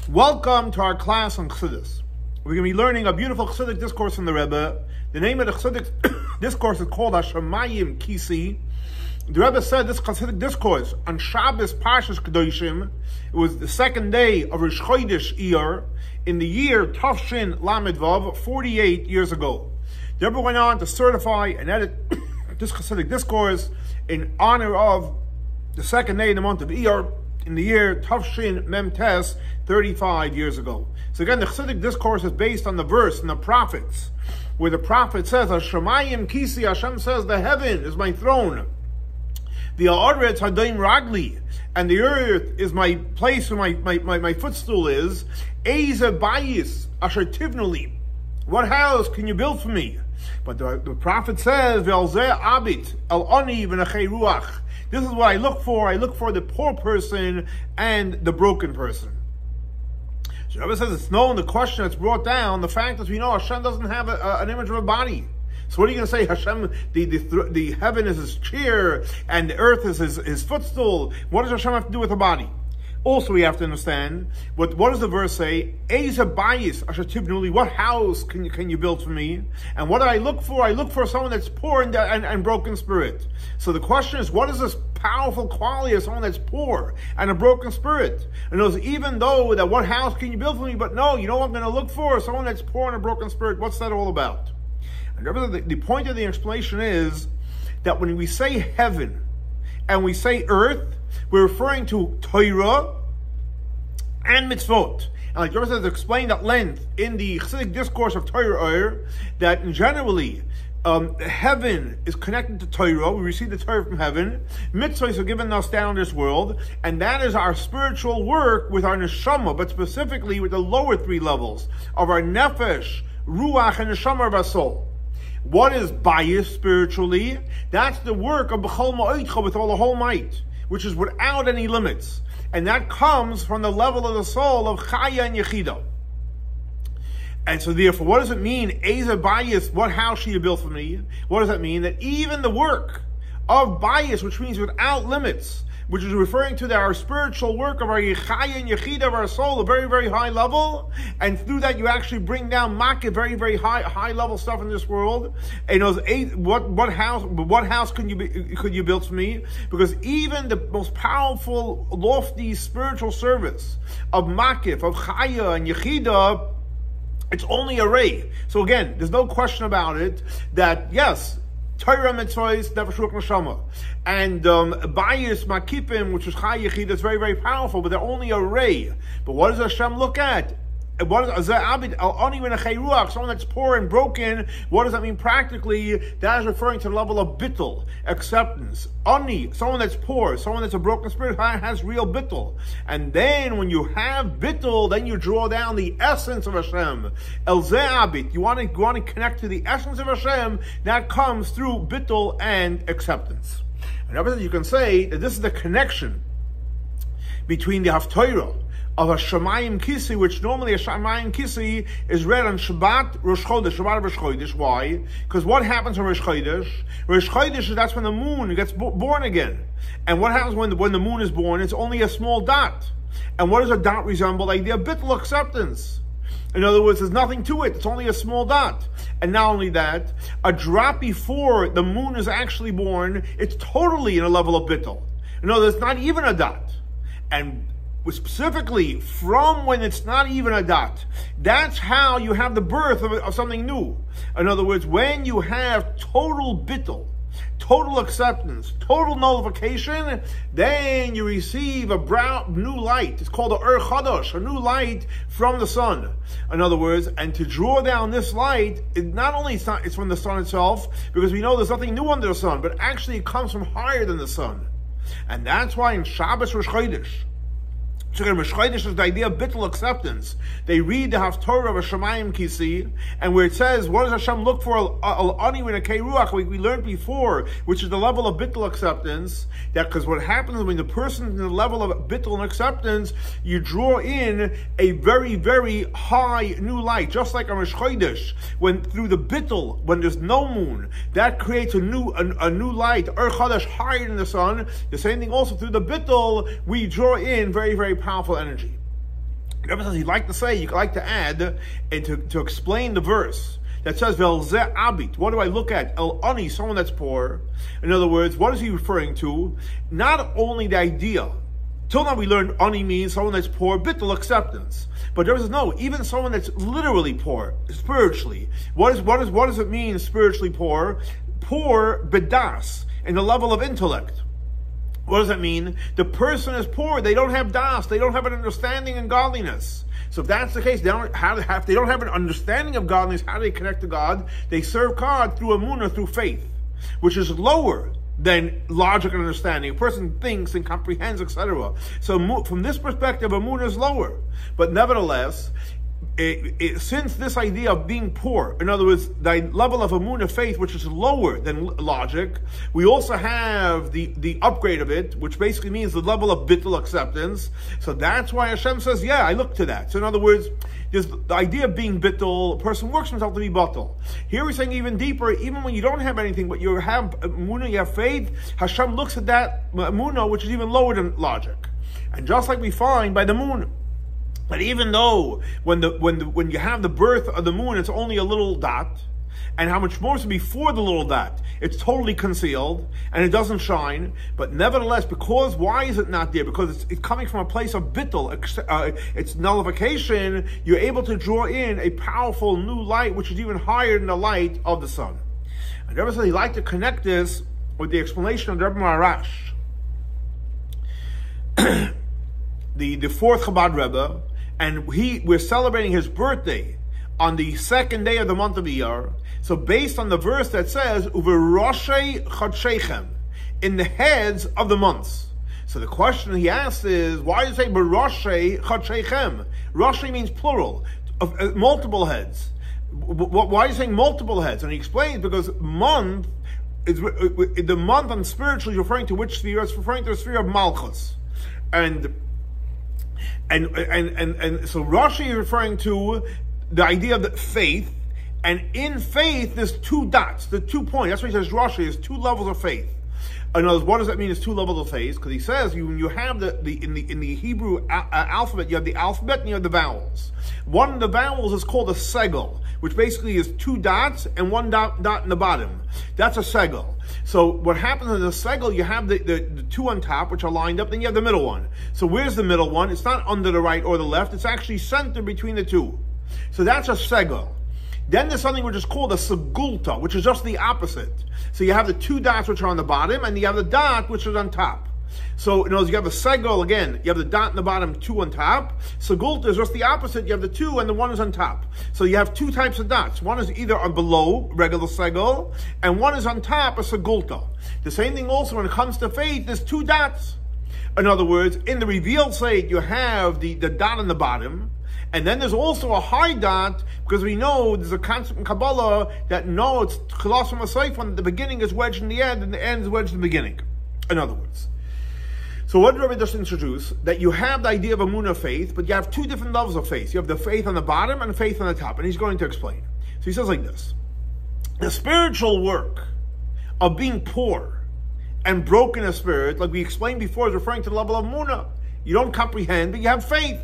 Welcome to our class on Chassidus. We're going to be learning a beautiful Chassidic discourse from the Rebbe. The name of the Chassidic discourse is called Hashemayim Kisi. The Rebbe said this Chassidic discourse on Shabbos Parshas Kedoshim. It was the second day of Rosh Chodesh Iyar in the year Tafshin Lnedvav, 48 years ago. The Rebbe went on to certify and edit this Chassidic discourse in honor of the second day in the month of Iyar in the year Tafshin Memtes, 35 years ago. So again, the Chassidic discourse is based on the verse in the prophets, where the prophet says, Hashemayim Kisi, Hashem says, the heaven is my throne. The Haaretz Hadaim Ragli, and the earth is my place where my footstool is. Eize Bayis Asher Tivnuli, what house can you build for me? But the prophet says, Ve'alzeh Abiט El Ani V'nechei Ruach. This is what I look for. I look for the poor person and the broken person. So Rebbe says it's known, the question that's brought down, the fact that we know Hashem doesn't have an image of a body. So what are you going to say? Hashem, the heaven is his chair and the earth is his footstool. What does Hashem have to do with a body? Also, we have to understand, what does the verse say? Eize Bayis Asher Tivnuli, what house can you build for me? And what do I look for? I look for someone that's poor and broken spirit. So the question is, what is this powerful quality of someone that's poor and a broken spirit? And those, even though that what house can you build for me? But no, you know what I'm going to look for? Someone that's poor and a broken spirit. What's that all about? And the point of the explanation is that when we say heaven and we say earth, we're referring to Torah and mitzvot. And like Rebbe says, explained at length in the Chassidic discourse of Torah, that generally heaven is connected to Torah. We receive the Torah from heaven. Mitzvahs are given us down in this world, and that is our spiritual work with our neshama, but specifically with the lower three levels of our nefesh, ruach, and neshama of our soul. What is bias spiritually? That's the work of b'chol ma'odcha, with all the whole might, which is without any limits. And that comes from the level of the soul of chaya and yechida. And so therefore, what does it mean? Eize Bayis, what house shall you build for me? What does that mean? That even the work of bias, which means without limits, which is referring to our spiritual work of our Yechaya and Yechida of our soul, a very, very high level, and through that you actually bring down Makkah, very, very high level stuff in this world. And those what house could you build for me? Because even the most powerful, lofty spiritual service of Makkah, of Chaya and Yechida, it's only a ray. So again, there's no question about it that yes, Torah mitzvahs, nefesh ruach neshama, and bayis makipim, which is chai yechid, is very, very powerful, but they're only a ray. But what does Hashem look at? What is Abiט El Ani V'nechei Ruach, someone that's poor and broken? What does that mean practically? That is referring to the level of bittul, acceptance. Ani, someone that's poor, someone that's a broken spirit, has real bittul. And then when you have bittul, then you draw down the essence of Hashem. El Zeh Abiט, you want to connect to the essence of Hashem, that comes through bittul and acceptance. And you can say that this is the connection between the Haftorah of a Hashemayim Kisi, which normally a Hashemayim Kisi is read on Shabbat, Rosh Chodesh, Shabbat Rosh Chodesh. Why? Because what happens on Rosh Chodesh? Rosh Chodesh is that's when the moon gets born again. And what happens when the moon is born? It's only a small dot. And what does a dot resemble? Like the bittul acceptance. In other words, there's nothing to it. It's only a small dot. And not only that, a drop before the moon is actually born, it's totally in a level of bittul. In other words, it's not even a dot. And specifically from when it's not even a dot, that's how you have the birth of something new. In other words, when you have total bittul, total acceptance, total nullification, then you receive a new light. It's called a chadash, a new light from the sun. In other words, and to draw down this light, it's from the sun itself, because we know there's nothing new under the sun, but actually it comes from higher than the sun. And that's why in Shabbos Rosh Chodesh, so Rosh Chodesh is the idea of bittul acceptance. They read the Haftorah of Hashemayim Kisi, and where it says, what does Hashem look for? Al Ani V'nechei Ruach, we learned before, which is the level of bittul acceptance. That because what happens when the person is in the level of bittul and acceptance, you draw in a very, very high new light, just like on Rosh Chodesh, when through the bittul, when there's no moon, that creates a new light, Chadash, higher than the sun. The same thing also through the bittul, we draw in very, very powerful energy. Rebbe says he'd like to say, you'd like to add, and to explain the verse that says, Velzeh Abit. What do I look at? El Ani, someone that's poor. In other words, what is he referring to? Not only the idea. Till now we learned Ani means someone that's poor, bittul, acceptance. But Rebbe says, no, even someone that's literally poor, spiritually. What does it mean, spiritually poor? Poor, bedas, in the level of intellect. What does that mean? The person is poor. They don't have das. They don't have an understanding in godliness. So if that's the case, they don't have an understanding of godliness. How do they connect to God? They serve God through emunah, through faith, which is lower than logic and understanding. A person thinks and comprehends, etc. So from this perspective, emunah is lower. But nevertheless, since this idea of being poor, in other words, the level of emunah, faith, which is lower than logic, we also have the upgrade of it, which basically means the level of bittul, acceptance. So that's why Hashem says, yeah, I look to that. So in other words, there's the idea of being bittul, a person works himself to be bittul. Here we're saying even deeper, even when you don't have anything, but you have emunah, you have faith, Hashem looks at that emunah, which is even lower than logic. And just like we find by the moon, but even though when you have the birth of the moon, it's only a little dot, and how much more so before the little dot, it's totally concealed and it doesn't shine. But nevertheless, because why is it not there? Because it's coming from a place of bittul, it's nullification. You're able to draw in a powerful new light, which is even higher than the light of the sun. And Rebbe said he'd like to connect this with the explanation of Rebbe Maharash, the fourth Chabad Rebbe. And we're celebrating his birthday on the second day of the month of Iyar. So based on the verse that says, Uveroshei Chodshechem, in the heads of the months. So the question he asks is, why does it say Beroshei Chodshechem? Roshei means plural, of multiple heads. Why are you saying multiple heads? And he explains, because month is the month on spiritual is referring to which sphere? It's referring to the sphere of Malchus. And so Rashi is referring to the idea of the faith, and in faith there's two dots, the 2 points. That's why he says Rashi is 2 levels of faith. In other words, what does that mean? It's 2 levels of faith, because he says you have in the Hebrew alphabet, you have the alphabet and you have the vowels. One of the vowels is called a segel, which basically is 2 dots and 1 dot in the bottom. That's a segel. So what happens in the segel, you have the 2 on top, which are lined up, then you have the middle one. So where's the middle one? It's not under the right or the left, it's actually centered between the 2. So that's a segel. Then there's something which is called a segulta, which is just the opposite. So you have the 2 dots which are on the bottom, and you have the dot which is on top. So in other words, you have a segel again, you have the dot in the bottom, 2 on top. Segulta is just the opposite, you have the 2 and the 1 is on top. So you have 2 types of dots. One is either on below, regular segel, and one is on top, a segulta. The same thing also when it comes to faith, there's 2 dots. In other words, in the revealed state, you have the dot on the bottom, and then there's also a high dot, because we know there's a concept in Kabbalah that no, it's Chilas Masayf, when the beginning is wedged in the end, and the end is wedged in the beginning. In other words. So what did Rabbi just introduce? That you have the idea of emunah, faith, but you have 2 different levels of faith. You have the faith on the bottom and the faith on the top, and he's going to explain. So he says like this: the spiritual work of being poor and broken in spirit, like we explained before, is referring to the level of emunah. You don't comprehend, but you have faith.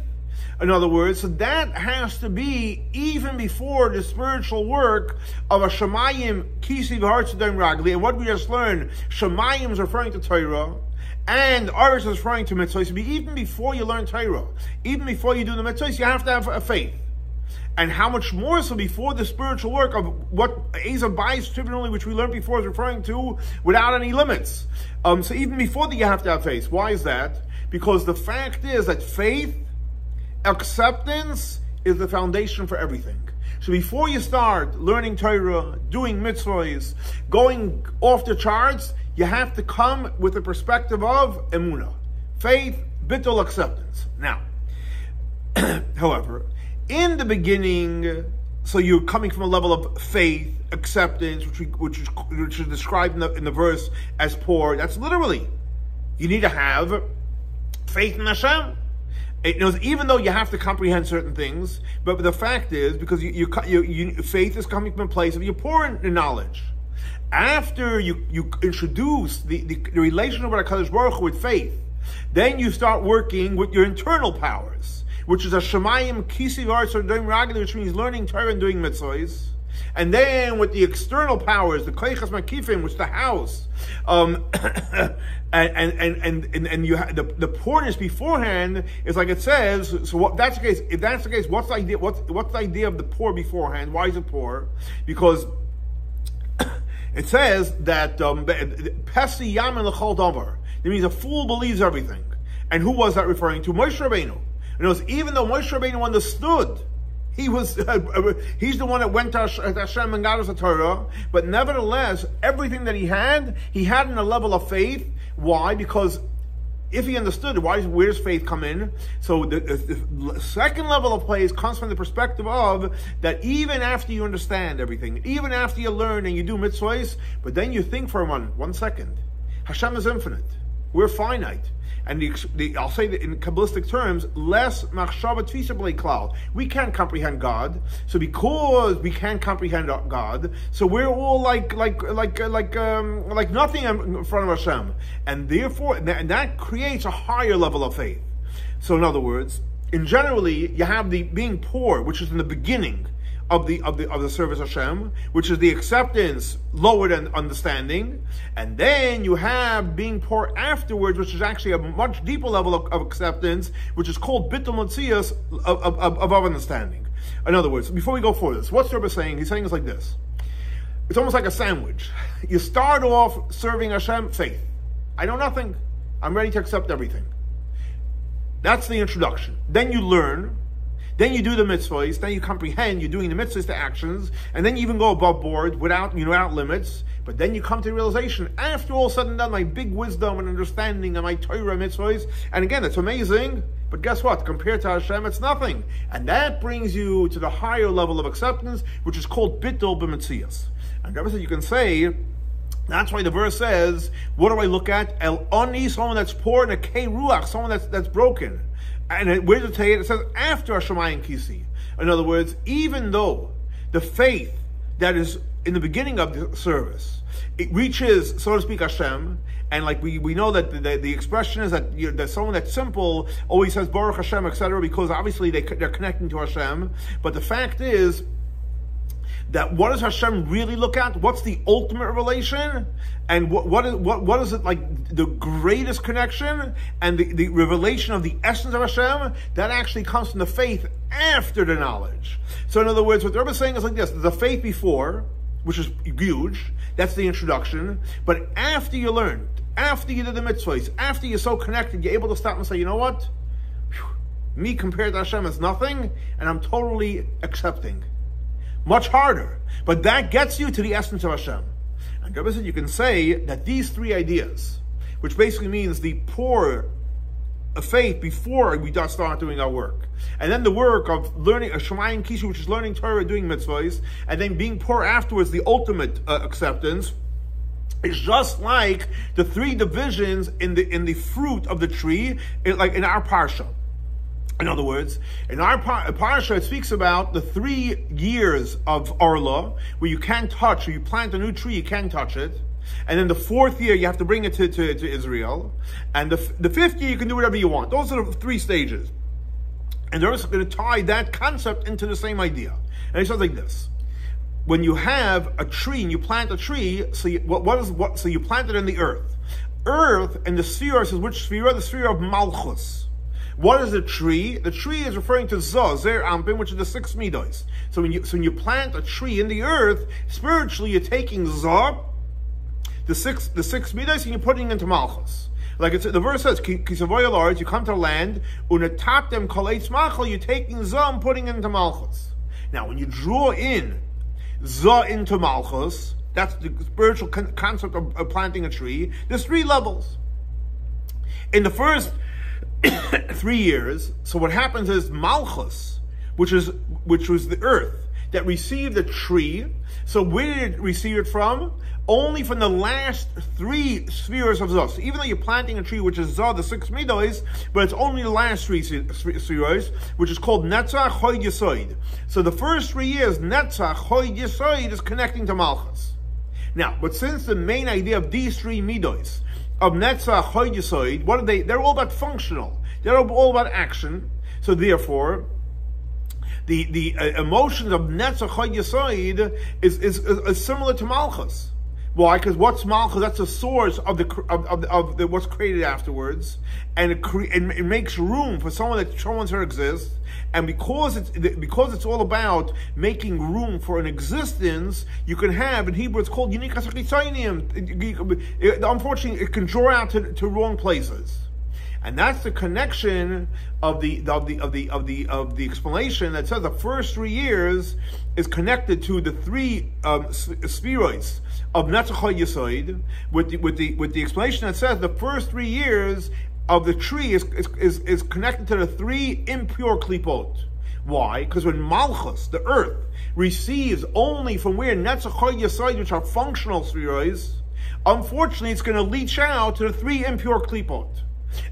In other words, so that has to be even before the spiritual work of a Shamayim, Kisi v'Hartzadayim Ragli. And what we just learned, Shamayim is referring to Torah, and Aretz is referring to mitzvahs. So even before you learn Torah, even before you do the mitzvahs, you have to have a faith. And how much more so before the spiritual work of what Ezav Bayis tribunally, which we learned before, is referring to without any limits. So even before that, you have to have faith. Why is that? Because the fact is that faith, acceptance, is the foundation for everything. So before you start learning Torah, doing mitzvahs, going off the charts, you have to come with a perspective of emunah, faith, bittul, acceptance. Now, however, in the beginning, so you're coming from a level of faith, acceptance, which is described in the verse as poor. That's literally, you need to have faith in Hashem. It knows, even though you have to comprehend certain things, but the fact is, because faith is coming from a place of you're poor in knowledge. After you introduce the relation of HaKadosh Baruch Hu with faith, then you start working with your internal powers. which is a Shemayim Kisi V'Aretz Doing Ragli, which means learning Torah and doing mitzvahs. And then with the external powers, the Koichas Makifim, which is the house, and you have the poorness beforehand is like it says. So what, that's the case. If that's the case, what's the idea? What's the idea of the poor beforehand? Why is it poor? Because it says that Pesi Yamin L'Chol Davar. That means a fool believes everything. And who was that referring to? Moshe Rabbeinu. And it was, even though Moshe Rabbeinu understood, he's the one that went to Hashem and got us the Torah, but nevertheless, everything that he had in a level of faith. Why? Because if he understood, where does faith come in? So the second level of place comes from the perspective of that even after you understand everything, even after you learn and you do mitzvahs, but then you think for one second, Hashem is infinite. We're finite. And I'll say that in Kabbalistic terms, less machshava tfisa b'lei klal. We can't comprehend God. So because we can't comprehend God, so we're all like nothing in front of Hashem, and therefore, and that creates a higher level of faith. So in other words, in generally, you have the being poor, which is in the beginning of the service of Hashem, which is the acceptance lower than understanding, and then you have being poor afterwards, which is actually a much deeper level of acceptance, which is called bittul matzias of understanding. In other words, before we go further, what's the Rebbe saying? He's saying it's like this. It's almost like a sandwich. You start off serving Hashem, faith. I know nothing. I'm ready to accept everything. That's the introduction. Then you learn. Then you do the mitzvahs, then you comprehend, you're doing the mitzvahs, the actions, and then you even go above board without limits. But then you come to the realization, after all said and done, my big wisdom and understanding of my Torah mitzvahs, and again, it's amazing, but guess what? Compared to Hashem, it's nothing. And that brings you to the higher level of acceptance, which is called bittul b'metzias. And Rabbi said, you can say, that's why the verse says, what do I look at? El oni, someone that's poor, and a kei ruach, someone that's broken. And where does it say it? It says after Hashemayim Kisi. In other words, even though the faith that is in the beginning of the service, it reaches, so to speak, Hashem, and like we know that the expression is that someone that's simple always says Baruch Hashem, etc., because obviously they're connecting to Hashem. But the fact is that what does Hashem really look at? What's the ultimate revelation? And what is it like the greatest connection? And the revelation of the essence of Hashem, that actually comes from the faith after the knowledge. So in other words, what the Rebbe is saying is like this: the faith before, which is huge, that's the introduction. But after you learned, after you did the mitzvahs, after you're so connected, you're able to stop and say, you know what? Me compared to Hashem is nothing, and I'm totally accepting. Much harder. But that gets you to the essence of Hashem. And Rabbi said you can say that these three ideas, which basically means the poor faith before we start doing our work, and then the work of learning a Shemayim Kishu, which is learning Torah, doing mitzvahs, and then being poor afterwards, the ultimate acceptance, is just like the three divisions in the fruit of the tree, like in our parsha. In other words, in our parasha, it speaks about the 3 years of Orla, where you can't touch, where you plant a new tree, you can't touch it. And then the 4th year, you have to bring it to Israel. And the 5th year, you can do whatever you want. Those are the 3 stages. And they're also going to tie that concept into the same idea. And it sounds like this. When you have a tree, and you plant a tree, so you plant it in the earth. Earth, and the sphere is which sphere? The sphere of Malchus. What is a tree? The tree is referring to Zah, Zer Ampim, which is the 6 midos. So when you plant a tree in the earth, spiritually you're taking Zah, the six midos, and you're putting it into Malchus. Like the verse says, Kisavoy Lord, you come to the land, unatatem koleitz machal, you're taking Zah and putting it into Malchus. Now when you draw in Zah into Malchus, that's the spiritual concept of planting a tree. There's 3 levels. In the first 3 years, so what happens is Malchus, which was the earth that received the tree. So where did it receive it from? Only from the last 3 spheres of Zah. So even though you're planting a tree which is Zah, the 6 midos, but it's only the last 3 spheres, which is called Netzach Hoyd Yesoid. So the first 3 years, Netzach Hoyd Yesoid is connecting to Malchus. Now, but since the main idea of these 3 midos, of Netzach, Hoyd Yesoid, what are they? They're all about functional. They're all about action. So therefore, the emotions of Netzach Chod Yesod is similar to Malchus. Why? Because what's Malchus? That's the source of the what's created afterwards, and it makes room for someone to exist. And because it's all about making room for an existence, you can have, in Hebrew it's called unique hasachitzayim. Unfortunately, it can draw out to wrong places. And that's the connection of the explanation that says the first 3 years is connected to the three spheroids of Netzach Chod Yesod, with the explanation that says the first 3 years of the tree is connected to the three impure klipot. Why? Because when Malchus, the earth, receives only from where Netzach Chod Yesod, which are functional spheroids, unfortunately it's going to leach out to the three impure klipot.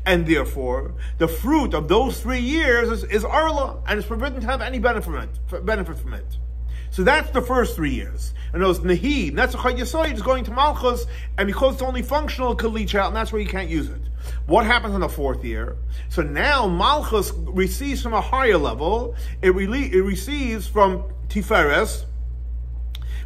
And therefore, the fruit of those 3 years is arla, and it's forbidden to have any benefit from it. So that's the first 3 years. And those Nehi, Netzach Chod Yesod is going to Malchus, and because it's only functional, it can leach out, and that's where you can't use it. What happens in the 4th year? So now Malchus receives from a higher level. It receives from Tiferes,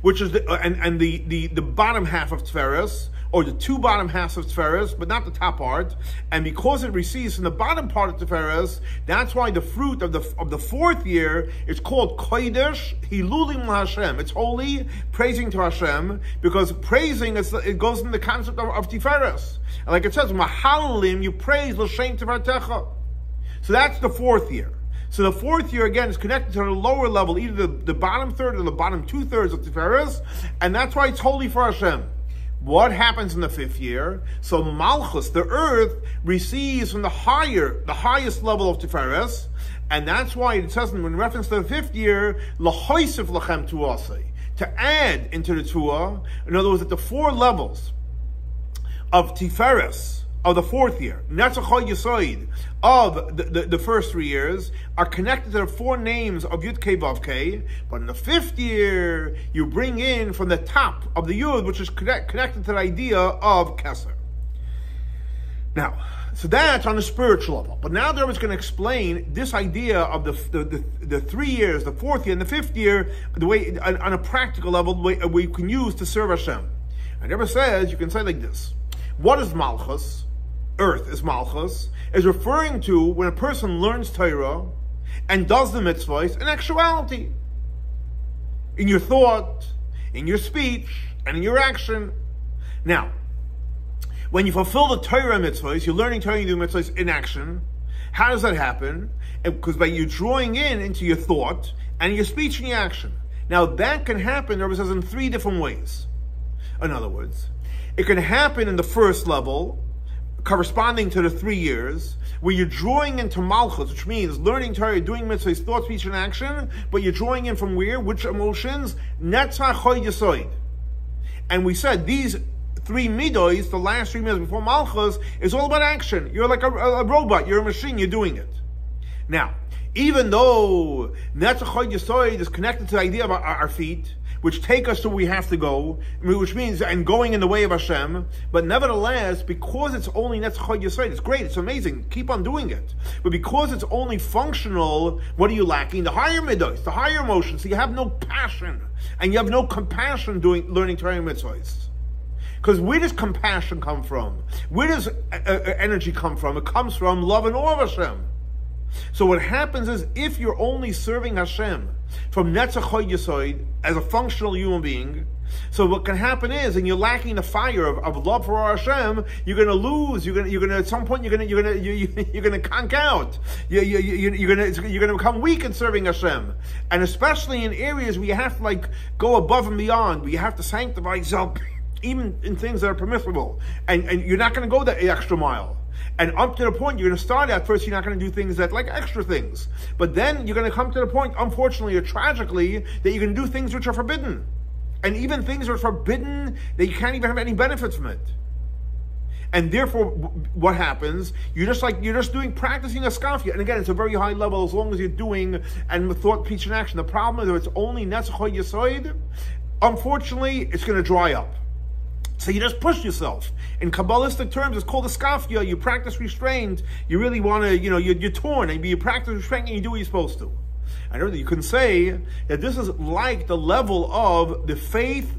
which is the bottom half of Tiferes, or the two bottom halves of Tiferes, but not the top part. And because it receives from the bottom part of Tiferes, that's why the fruit of the 4th year is called Kodesh Hilulim LaHashem. It's holy, praising to Hashem, because praising it goes in the concept of Tiferes. And like it says, Mahalalim, you praise L'Shem Tifertecha. So that's the 4th year. So the 4th year, again, is connected to the lower level, either the bottom third or the bottom 2/3 of Tiferes, and that's why it's holy for Hashem. What happens in the 5th year? So Malchus, the earth, receives from the highest level of Tiferes, and that's why it says in reference to the 5th year, L'choisef lachem tuasei, to add into the tuah. In other words, at the 4 levels of Tiferes of the 4th year, Netzach Chod Yesod of the first 3 years are connected to the 4 names of Yud Kei Vav Kei, but in the 5th year you bring in from the top of the Yud, which is connected to the idea of Kesser. Now, so that's on the spiritual level. But now the Rebbe is going to explain this idea of the 3 years, the 4th year and the 5th year, the way on a practical level, the way we can use to serve Hashem. And the Rebbe says, you can say like this: what is Malchus? Earth is Malchus, is referring to when a person learns Torah and does the mitzvahs in actuality, in your thought, in your speech, and in your action. Now, when you fulfill the Torah mitzvahs, you're learning Torah, you do mitzvahs in action. How does that happen? Because by you drawing into your thought and your speech and your action. Now that can happen, the Rebbe says, in 3 different ways. In other words, it can happen in the first level, corresponding to the 3 years, where you're drawing into Malchus, which means learning Torah, doing mitzvahs, thought, speech, and action, but you're drawing in from where? Which emotions? Netzach Chod Yesod. And we said these 3 midos, the last 3 midos before Malchus, is all about action. You're like a robot, you're a machine, you're doing it. Now, even though Netzach Chod Yesod is connected to the idea of our feet, which take us to where we have to go, which means, and going in the way of Hashem, but nevertheless, because it's only Netzach Chod Yesod, it's great, it's amazing, keep on doing it. But because it's only functional, what are you lacking? The higher midos, the higher emotions, so you have no passion, and you have no compassion learning Torah mitzvahs. Because where does compassion come from? Where does energy come from? It comes from love and awe of Hashem. So what happens is, if you're only serving Hashem from Netzach Chod Yesod as a functional human being, so what can happen is, and you're lacking the fire of love for our Hashem, you're going to lose. You're going to at some point you're going to conk out. You're going to become weak in serving Hashem, and especially in areas where you have to go above and beyond, where you have to sanctify yourself, even in things that are permissible, and you're not going to go that extra mile. And up to the point, you're going to start at first, you're not going to do things that extra things. But then you're going to come to the point, unfortunately or tragically, that you're going to do things which are forbidden. And even things that are forbidden, that you can't even have any benefits from it. And therefore, what happens? You're just practicing a skafia. And again, it's a very high level as long as you're doing and with thought, speech, and action. The problem is, if it's only Netzach Chod Yesod, unfortunately, it's going to dry up. So you just push yourself. In Kabbalistic terms, it's called a skafia. You practice restraint. You really want to, you're torn, and you practice restraint and you do what you're supposed to. I know that you can say that this is like the level of the faith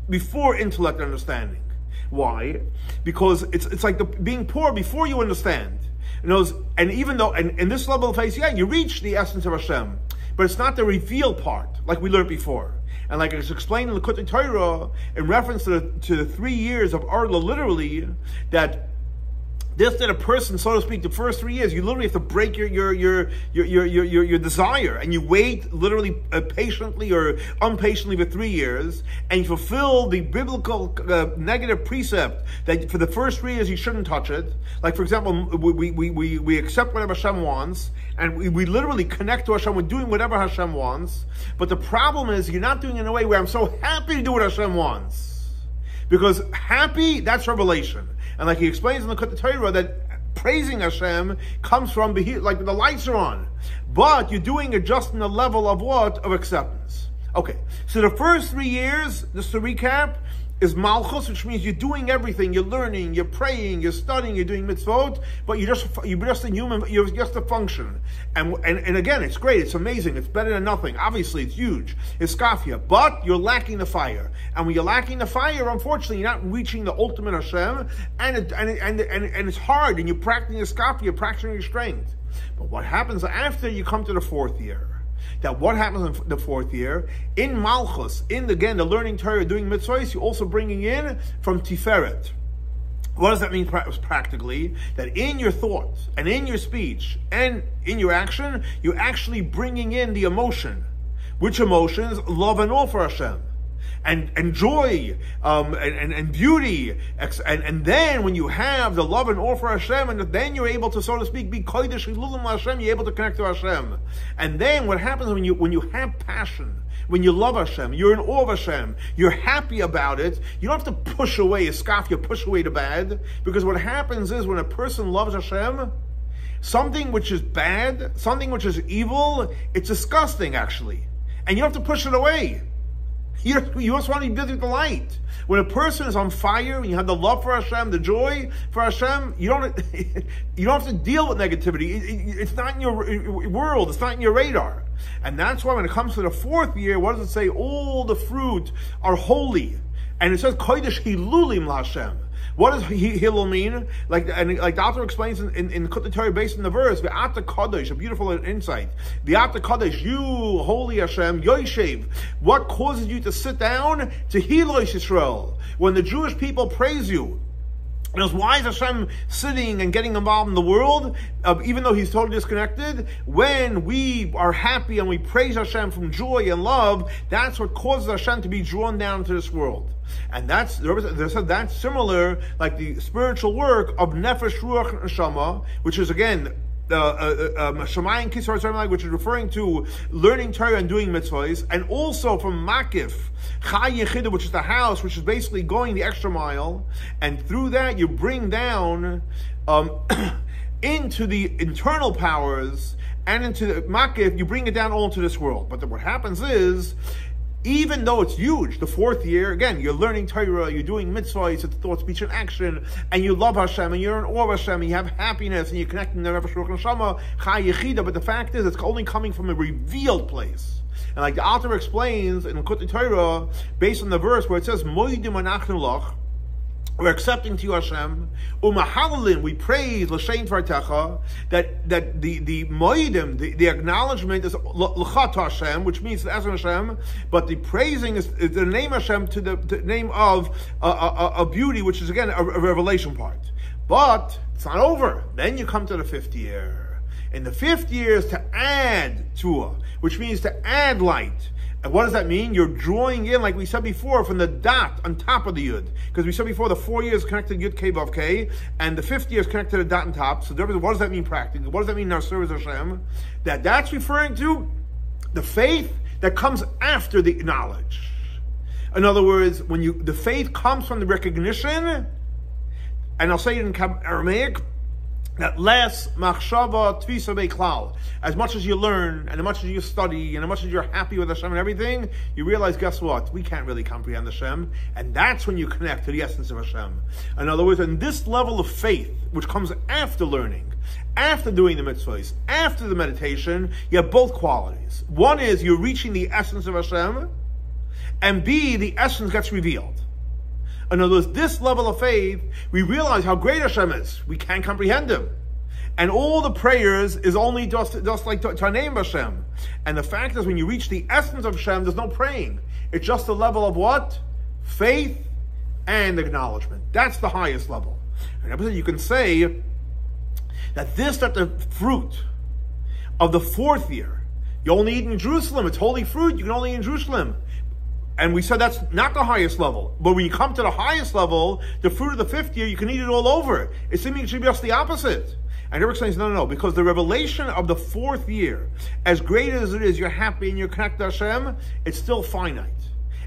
before intellect and understanding. Why? Because it's like being poor before you understand. And even though, and in this level of faith, you reach the essence of Hashem, but it's not the reveal part, like we learned before. And like it's explained in the Torah, in reference to the 3 years of Arla, literally, that a person, so to speak, the first 3 years, you literally have to break your desire, and you wait literally patiently or impatiently for 3 years, and you fulfill the biblical negative precept that for the first 3 years you shouldn't touch it. Like, for example, we accept whatever Hashem wants, and we literally connect to Hashem. We're doing whatever Hashem wants, but the problem is you're not doing it in a way where I'm so happy to do what Hashem wants. Because happy, that's revelation. And like he explains in the Torah, that praising Hashem comes from like the lights are on. But you're doing it just in the level of what? Of acceptance. Okay, so the first 3 years, just to recap, is malchus, which means you're doing everything. You're learning, you're praying, you're studying, you're doing mitzvot, but you're just a human, you're just a function. And again, it's great, it's amazing, it's better than nothing. Obviously, it's huge. It's skafia, but you're lacking the fire. And when you're lacking the fire, unfortunately, you're not reaching the ultimate Hashem, and it's hard, and you're practicing the skafia, you're practicing your strength. But what happens after you come to the 4th year? That what happens in the 4th year, in Malchus, the learning Torah, doing mitzvahs, you're also bringing in from Tiferet. What does that mean practically? That in your thoughts, and in your speech, and in your action, you're actually bringing in the emotion. Which emotions? Love and awe for Hashem. And joy, and beauty, and then when you have the love and awe for Hashem, and then you're able to, so to speak, be kodesh hilulim Hashem, you're able to connect to Hashem. And then what happens when you have passion, when you love Hashem, you're in awe of Hashem, you're happy about it, you don't have to push away a scoff, you push away the bad, because what happens is when a person loves Hashem, something which is bad, something which is evil, it's disgusting actually, and you don't have to push it away. You just want to be busy with the light. When a person is on fire, when you have the love for Hashem, the joy for Hashem, you don't have to deal with negativity. It's not in your world. It's not in your radar. And that's why when it comes to the 4th year, what does it say? All the fruit are holy. And it says, kodesh hilulim Hashem. What does Hillel mean? Like the author explains in the Torah based on the verse, Ve'ata Kodesh, a beautiful insight. Ve'ata Kodesh, you, holy Hashem, Yoshev. What causes you to sit down? To Hilosh Yisrael. When the Jewish people praise you, because why is Hashem sitting and getting involved in the world, even though He's totally disconnected? When we are happy and we praise Hashem from joy and love, that's what causes Hashem to be drawn down into this world. And that's similar, like the spiritual work of Nefesh, Ruach, and Neshama, which is again, Shamayim, Kisar, which is referring to learning Torah and doing mitzvahs, and also from Makif, Chai Yechidah, which is the house, which is basically going the extra mile, and through that you bring down into the internal powers, and into the Makif, you bring it down all into this world. But then what happens is, even though it's huge, the 4th year, again, you're learning Torah, you're doing mitzvahs, it's thought, speech, and action, and you love Hashem, and you're in awe of Hashem, and you have happiness, and you're connecting to Nefesh, Ruach, and Neshama, Chai Yechidah, but the fact is, it's only coming from a revealed place. And like the author explains in the Torah, based on the verse where it says, Moidim anachnu lach, we're accepting to you, Hashem. Umahalin, we praise l'shein tvartecha, that the moedim, the acknowledgement is l'chat Hashem, which means the Ezra Hashem, but the praising is the name Hashem to the name of a beauty, which is again a revelation part. But it's not over. Then you come to the 5th year. In the 5th year is to add tuah, which means to add light. And what does that mean? You're drawing in, like we said before, from the dot on top of the yud. Because we said before, the 4 years connected yud k vav k, and the 5th year is connected to the dot on top. So what does that mean practically? What does that mean in our service of Hashem? That's referring to the faith that comes after the knowledge. In other words, when the faith comes from the recognition, and I'll say it in Aramaic, that less machshava tvisa beklal. As much as you learn, and as much as you study, and as much as you're happy with Hashem and everything, you realize, guess what? We can't really comprehend Hashem, and that's when you connect to the essence of Hashem. In other words, in this level of faith, which comes after learning, after doing the mitzvahs, after the meditation, you have both qualities. One is you're reaching the essence of Hashem, and B, the essence gets revealed. In other words, this level of faith, we realize how great Hashem is. We can't comprehend Him. And all the prayers is only just like to name Hashem. And the fact is, when you reach the essence of Hashem, there's no praying. It's just a level of what? Faith and acknowledgement. That's the highest level. And you can say that the fruit of the 4th year, you only eat in Jerusalem. It's holy fruit. You can only eat in Jerusalem. And we said that's not the highest level. But when you come to the highest level, the fruit of the 5th year, you can eat it all over. It seems it should be just the opposite. And Eric says, no, because the revelation of the 4th year, as great as it is, you're happy and you're connected to Hashem, it's still finite.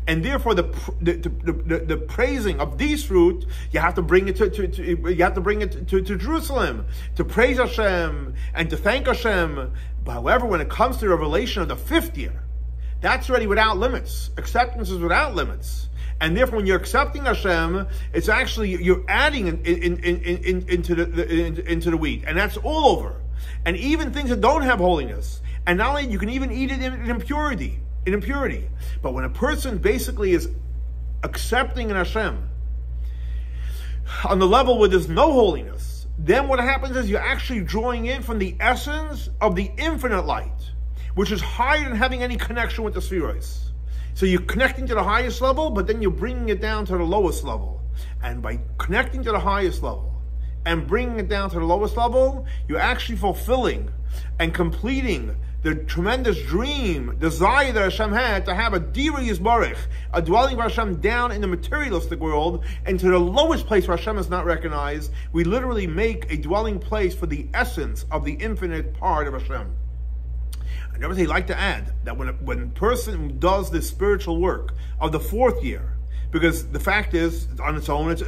And therefore, the praising of these fruit, you have to bring it to Jerusalem to praise Hashem and to thank Hashem. But however, when it comes to the revelation of the 5th year, that's already without limits. Acceptance is without limits. And therefore, when you're accepting Hashem, it's actually, you're adding into the wheat. And that's all over. And even things that don't have holiness. And not only, you can even eat it in impurity. But when a person basically is accepting in Hashem, on the level where there's no holiness, then what happens is you're actually drawing in from the essence of the infinite light, which is higher than having any connection with the spheroids. So you're connecting to the highest level, but then you're bringing it down to the lowest level. And by connecting to the highest level and bringing it down to the lowest level, you're actually fulfilling and completing the tremendous dream, desire that Hashem had to have a Dira Yisbarich, a dwelling of Hashem down in the materialistic world, and to the lowest place where Hashem is not recognized. We literally make a dwelling place for the essence of the infinite part of Hashem. I never say, I'd like to add that when a person does this spiritual work of the 4th year, because the fact is, on its own, it's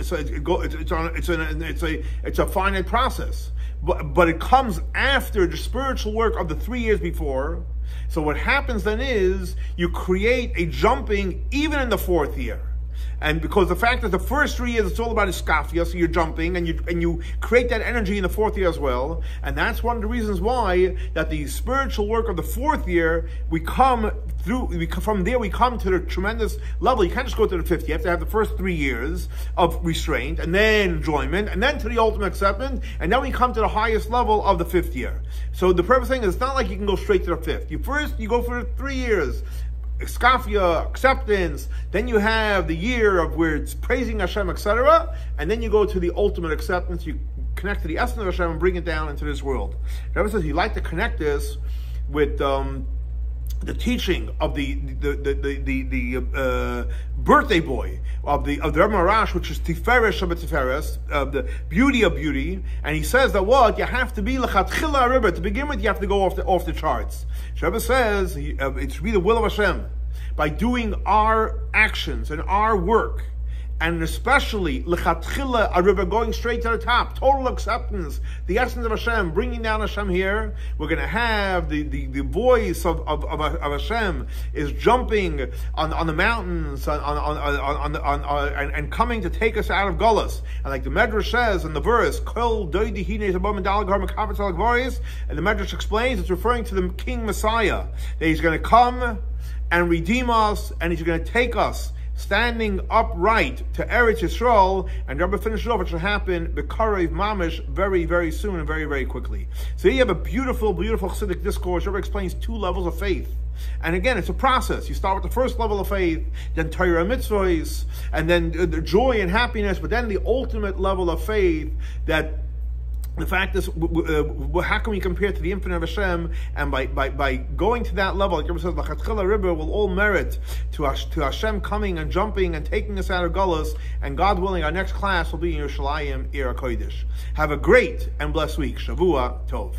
a finite process. But it comes after the spiritual work of the 3 years before. So what happens then is you create a jumping even in the 4th year. And because the fact that the first 3 years, it's all about iskafia, so you're jumping, and you create that energy in the 4th year as well. And that's one of the reasons why that the spiritual work of the 4th year, from there we come to the tremendous level. You can't just go to the 5th. You have to have the first 3 years of restraint, and then enjoyment, and then to the ultimate acceptance, and then we come to the highest level of the 5th year. So the purpose thing is, it's not like you can go straight to the 5th. You go for the 3 years. Iskafia, acceptance, then you have the year of where it's praising Hashem, etc., and then you go to the ultimate acceptance. You connect to the essence of Hashem and bring it down into this world. The Rebbe says you like to connect this with the teaching of the birthday boy of the Rebbe Marash, which is Tiferes Shabbat Tiferes, the beauty of beauty, and he says that what you have to be lechatchila Rebbe to begin with. You have to go off the charts. Rebbe says it's to be the will of Hashem by doing our actions and our work. And especially, lechatchila, a river going straight to the top, total acceptance, the essence of Hashem, bringing down Hashem here. We're going to have the voice of Hashem is jumping on the mountains and coming to take us out of Gullus. And like the Medrash says in the verse, Kol doidi hine zabom and dalagar mekavitz al gvoris, and the Medrash explains it's referring to the King Messiah, that he's going to come and redeem us, and he's going to take us standing upright to Eretz Yisrael, and Rabbi finishes off, it should happen B'karev Mamish very, very soon and very, very quickly. So here you have a beautiful, beautiful Chassidic discourse. Rabbi explains 2 levels of faith. And again, it's a process. You start with the first level of faith, then Torah mitzvahs, and then the joy and happiness, but then the ultimate level of faith that the fact is, how can we compare to the infinite of Hashem? And by going to that level, like Rabbi says, L'chatchila Rebbe will all merit to Hashem coming and jumping and taking us out of Gullus. And God willing, our next class will be in Yerushalayim, Ir HaKodesh. Have a great and blessed week. Shavua Tov.